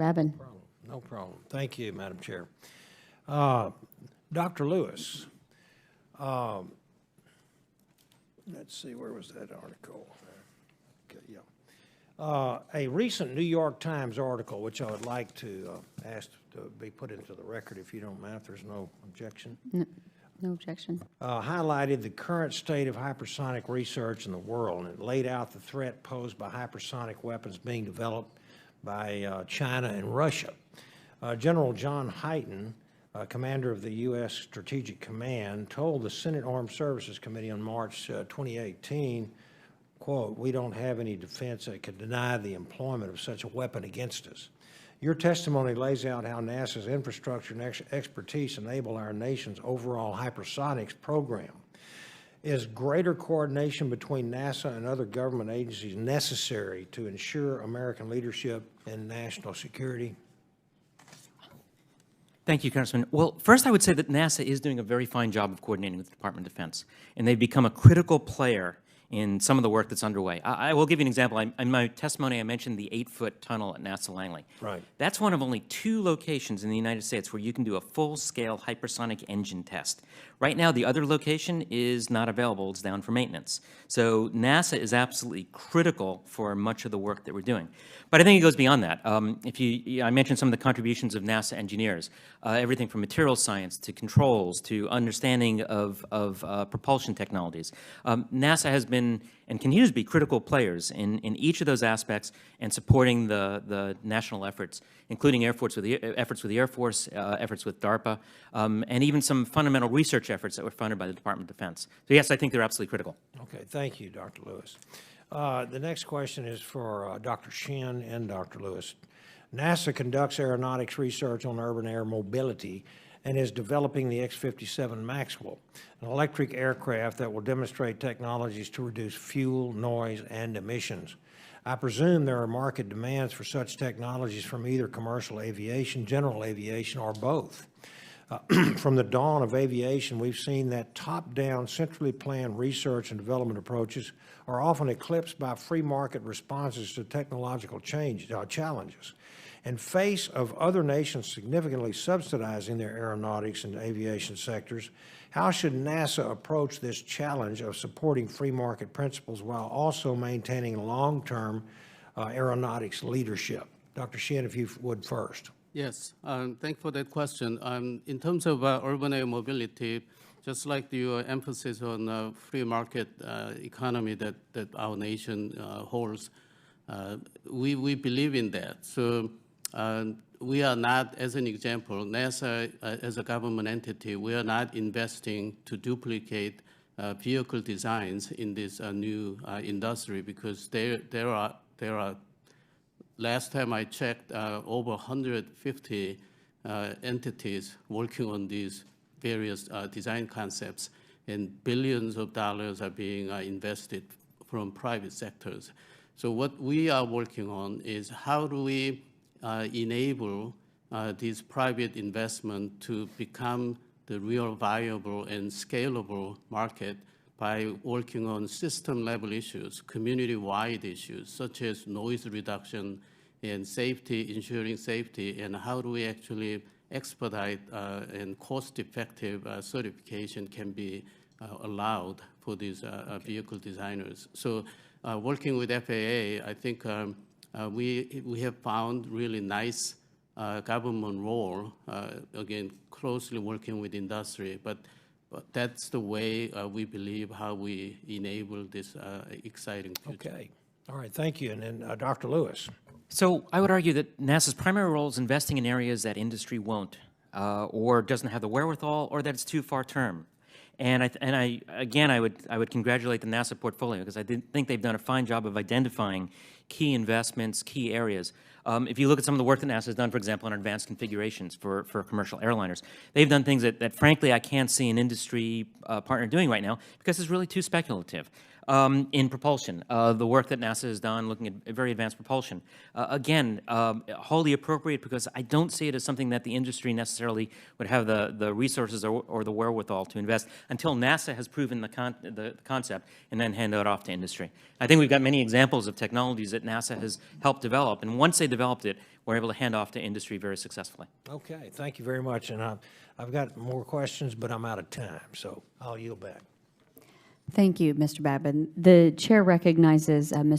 Babin. No problem. Thank you, Madam Chair. Dr. Lewis, let's see, where was that article? Okay, yeah. A recent New York Times article, which I would like to ask to be put into the record, if you don't mind, if there's no objection. No objection. Highlighted the current state of hypersonic research in the world, and it laid out the threat posed by hypersonic weapons being developed by China and Russia. General John Hyten, commander of the U.S. Strategic Command, told the Senate Armed Services Committee on March 2018, quote, "We don't have any defense that could deny the employment of such a weapon against us." Your testimony lays out how NASA's infrastructure and expertise enable our nation's overall hypersonics program. Is greater coordination between NASA and other government agencies necessary to ensure American leadership in national security? Thank you, Congressman. Well, first I would say that NASA is doing a very fine job of coordinating with the Department of Defense, and they've become a critical player in some of the work that's underway. I will give you an example. In my testimony, I mentioned the 8-foot tunnel at NASA Langley. Right. That's one of only 2 locations in the United States where you can do a full-scale hypersonic engine test. Right now, the other location is not available. It's down for maintenance. So NASA is absolutely critical for much of the work that we're doing. But I think it goes beyond that. I mentioned some of the contributions of NASA engineers, everything from material science to controls to understanding of propulsion technologies. NASA has been and continues to be critical players in each of those aspects and supporting the national efforts, including efforts with the Air Force, efforts with DARPA, and even some fundamental research efforts that were funded by the Department of Defense. So yes, I think they're absolutely critical. Okay, thank you, Dr. Lewis. The next question is for Dr. Shin and Dr. Lewis. NASA conducts aeronautics research on urban air mobility and is developing the X-57 Maxwell, an electric aircraft that will demonstrate technologies to reduce fuel, noise, and emissions. I presume there are market demands for such technologies from either commercial aviation, general aviation, or both. From the dawn of aviation, we've seen that top-down, centrally planned research and development approaches are often eclipsed by free market responses to technological challenges. In face of other nations significantly subsidizing their aeronautics and aviation sectors, how should NASA approach this challenge of supporting free market principles while also maintaining long-term aeronautics leadership? Dr. Shin, if you would first. Yes, thank you for that question. In terms of urban air mobility, just like your emphasis on free market economy that our nation holds, we believe in that. So we are not, as an example, NASA as a government entity, we are not investing to duplicate vehicle designs in this new industry because there are last time I checked, over 150 entities working on these various design concepts, and billions of dollars are being invested from private sectors. So what we are working on is how do we enable these private investment to become the real viable and scalable market by working on system-level issues, community-wide issues, such as noise reduction and safety, ensuring safety, and how do we actually expedite and cost-effective certification can be allowed for these vehicle designers. So working with FAA, I think we have found really nice government role, again, closely working with industry, but that's the way we believe how we enable this exciting future. Okay. All right. Thank you. And then Dr. Lewis. So I would argue that NASA's primary role is investing in areas that industry won't, or doesn't have the wherewithal, or that it's too far term. And I would congratulate the NASA portfolio because I think they've done a fine job of identifying key investments, key areas. If you look at some of the work that NASA has done, for example, on advanced configurations for commercial airliners, they've done things that frankly I can't see an industry partner doing right now because it's really too speculative. In propulsion, the work that NASA has done looking at very advanced propulsion. Again, wholly appropriate because I don't see it as something that the industry necessarily would have the resources or the wherewithal to invest until NASA has proven the concept and then hand it off to industry. I think we've got many examples of technologies that NASA has helped develop, and once they developed it, we're able to hand off to industry very successfully. Okay, thank you very much. And I've got more questions, but I'm out of time, so I'll yield back. Thank you, Mr. Babin. The chair recognizes Mr.